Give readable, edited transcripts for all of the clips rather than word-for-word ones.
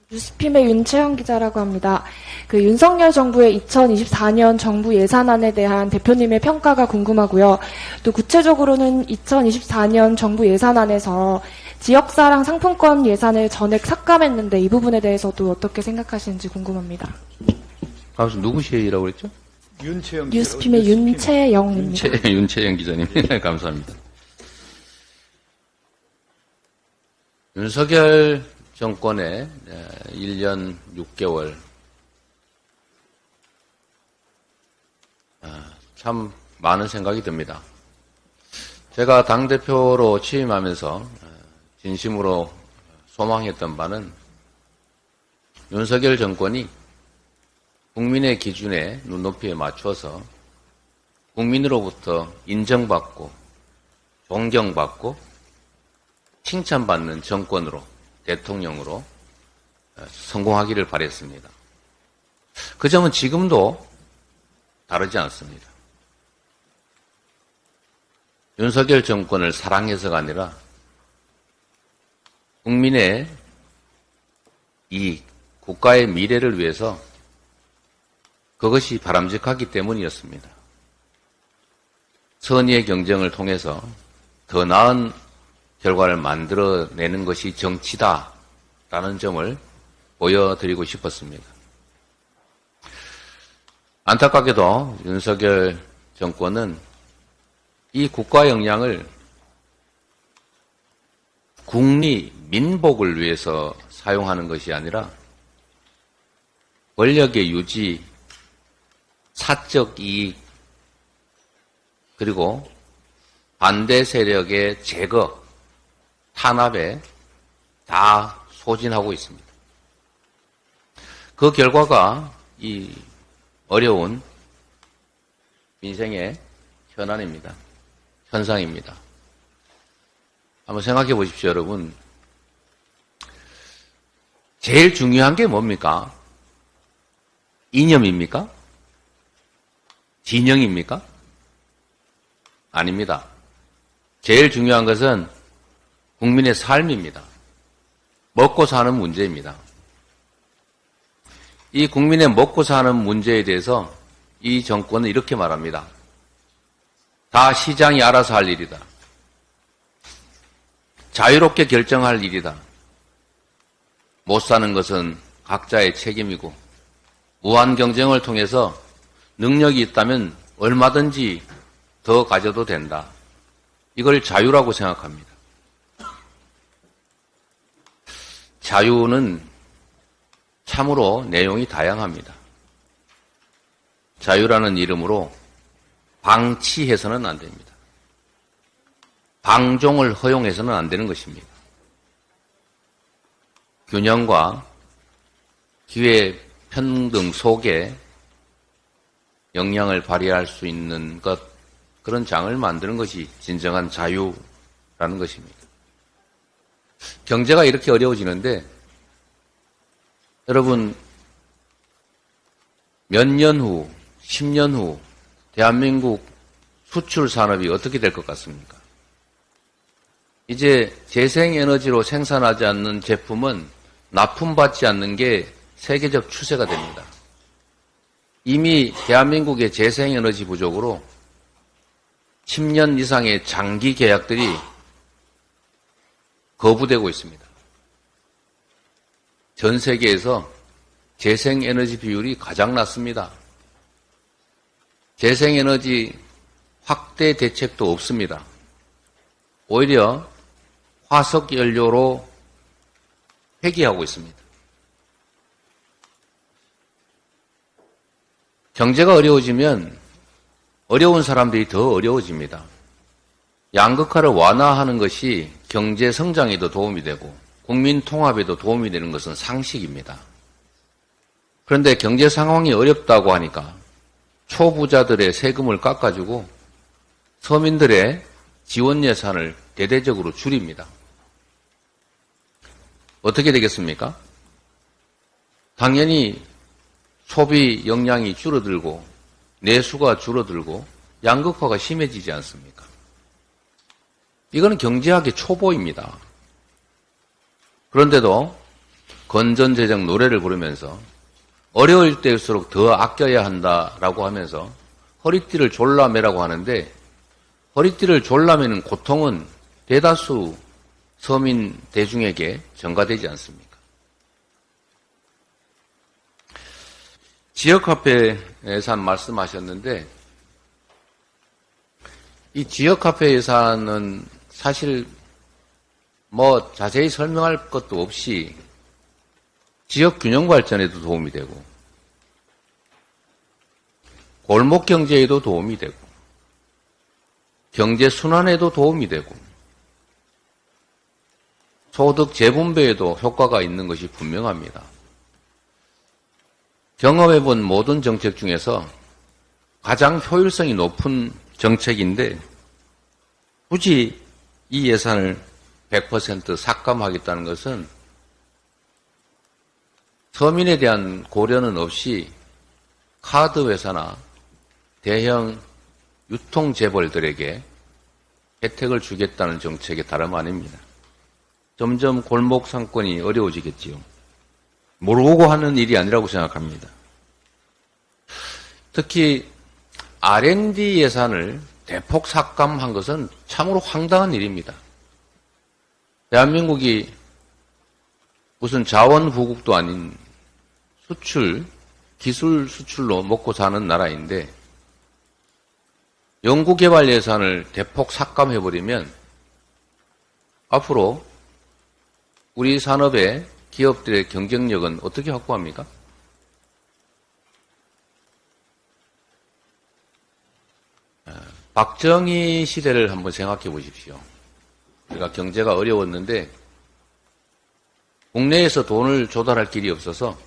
뉴스핌의 윤채영 기자라고 합니다. 윤석열 정부의 2024년 정부 예산안에 대한 대표님의 평가가 궁금하고요. 또 구체적으로는 2024년 정부 예산안에서 지역사랑 상품권 예산을 전액 삭감했는데 이 부분에 대해서도 어떻게 생각하시는지 궁금합니다. 가수 누구시라고 그랬죠? 윤채영 뉴스핌의 윤채영입니다. 윤채영 기자님. 감사합니다. 윤석열 정권의 1년 6개월 참 많은 생각이 듭니다. 제가 당대표로 취임하면서 진심으로 소망했던 바는 윤석열 정권이 국민의 기준에 눈높이에 맞춰서 국민으로부터 인정받고 존경받고 칭찬받는 정권으로 대통령으로 성공하기를 바랬습니다. 그 점은 지금도 다르지 않습니다. 윤석열 정권을 사랑해서가 아니라 국민의 이익, 국가의 미래를 위해서 그것이 바람직하기 때문이었습니다. 선의의 경쟁을 통해서 더 나은 결과를 만들어내는 것이 정치다라는 점을 보여드리고 싶었습니다. 안타깝게도 윤석열 정권은 이 국가 역량을 국리, 민복을 위해서 사용하는 것이 아니라 권력의 유지, 사적 이익, 그리고 반대 세력의 제거, 탄압에 다 소진하고 있습니다. 그 결과가 이 어려운 민생의 현안입니다. 현상입니다. 한번 생각해 보십시오, 여러분. 제일 중요한 게 뭡니까? 이념입니까? 진영입니까? 아닙니다. 제일 중요한 것은 국민의 삶입니다. 먹고 사는 문제입니다. 이 국민의 먹고 사는 문제에 대해서 이 정권은 이렇게 말합니다. 다 시장이 알아서 할 일이다. 자유롭게 결정할 일이다. 못 사는 것은 각자의 책임이고 무한 경쟁을 통해서 능력이 있다면 얼마든지 더 가져도 된다. 이걸 자유라고 생각합니다. 자유는 참으로 내용이 다양합니다. 자유라는 이름으로 방치해서는 안 됩니다. 방종을 허용해서는 안 되는 것입니다. 균형과 기회 평등 속에 역량을 발휘할 수 있는 것, 그런 장을 만드는 것이 진정한 자유라는 것입니다. 경제가 이렇게 어려워지는데 여러분 몇 년 후, 10년 후 대한민국 수출 산업이 어떻게 될 것 같습니까? 이제 재생에너지로 생산하지 않는 제품은 납품받지 않는 게 세계적 추세가 됩니다. 이미 대한민국의 재생에너지 부족으로 10년 이상의 장기 계약들이 거부되고 있습니다. 전 세계에서 재생에너지 비율이 가장 낮습니다. 재생에너지 확대 대책도 없습니다. 오히려 화석연료로 회귀하고 있습니다. 경제가 어려워지면 어려운 사람들이 더 어려워집니다. 양극화를 완화하는 것이 경제 성장에도 도움이 되고 국민 통합에도 도움이 되는 것은 상식입니다. 그런데 경제 상황이 어렵다고 하니까 초부자들의 세금을 깎아주고 서민들의 지원 예산을 대대적으로 줄입니다. 어떻게 되겠습니까? 당연히 소비 역량이 줄어들고 내수가 줄어들고 양극화가 심해지지 않습니까? 이거는 경제학의 초보입니다. 그런데도 건전재정 노래를 부르면서 어려울 때일수록 더 아껴야 한다라고 하면서 허리띠를 졸라매라고 하는데, 허리띠를 졸라매는 고통은 대다수 서민 대중에게 전가되지 않습니까? 지역화폐 예산 말씀하셨는데, 이 지역화폐 예산은 사실 뭐 자세히 설명할 것도 없이 지역 균형 발전에도 도움이 되고, 골목 경제에도 도움이 되고, 경제 순환에도 도움이 되고, 소득 재분배에도 효과가 있는 것이 분명합니다. 경험해본 모든 정책 중에서 가장 효율성이 높은 정책인데, 굳이 이 예산을 100% 삭감하겠다는 것은 서민에 대한 고려는 없이 카드 회사나 대형 유통재벌들에게 혜택을 주겠다는 정책의 다름 아닙니다. 점점 골목 상권이 어려워지겠지요. 모르고 하는 일이 아니라고 생각합니다. 특히 R&D 예산을 대폭 삭감한 것은 참으로 황당한 일입니다. 대한민국이 무슨 자원부국도 아닌 수출, 기술 수출로 먹고 사는 나라인데 연구개발 예산을 대폭 삭감해버리면 앞으로 우리 산업의 기업들의 경쟁력은 어떻게 확보합니까? 박정희 시대를 한번 생각해 보십시오. 우리가 경제가 어려웠는데 국내에서 돈을 조달할 길이 없어서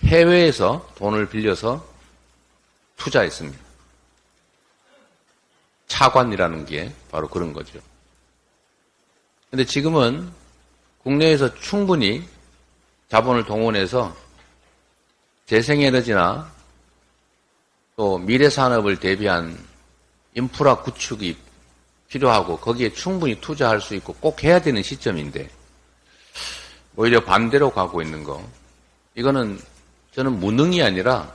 해외에서 돈을 빌려서 투자했습니다. 차관이라는 게 바로 그런 거죠. 그런데 지금은 국내에서 충분히 자본을 동원해서 재생에너지나 또 미래 산업을 대비한 인프라 구축이 필요하고 거기에 충분히 투자할 수 있고 꼭 해야 되는 시점인데 오히려 반대로 가고 있는 거, 이거는 저는 무능이 아니라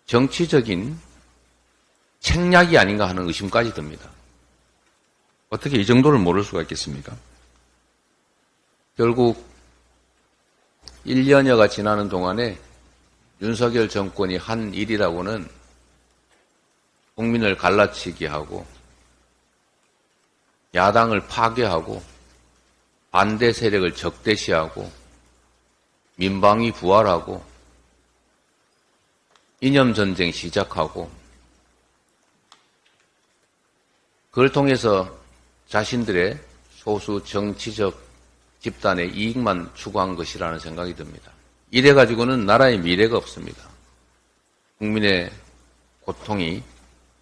정치적인 책략이 아닌가 하는 의심까지 듭니다. 어떻게 이 정도를 모를 수가 있겠습니까? 결국 1년여가 지나는 동안에 윤석열 정권이 한 일이라고는 국민을 갈라치기 하고 야당을 파괴하고 반대 세력을 적대시하고 민방위 부활하고 이념전쟁 시작하고 그걸 통해서 자신들의 소수 정치적 집단의 이익만 추구한 것이라는 생각이 듭니다. 이래가지고는 나라의 미래가 없습니다. 국민의 고통이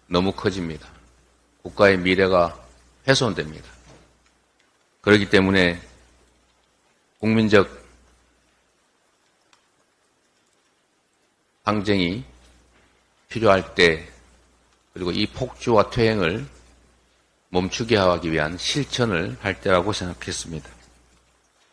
너무 커집니다. 국가의 미래가 훼손됩니다. 그렇기 때문에 국민적 항쟁이 필요할 때, 그리고 이 폭주와 퇴행을 멈추게 하기 위한 실천을 할 때라고 생각했습니다.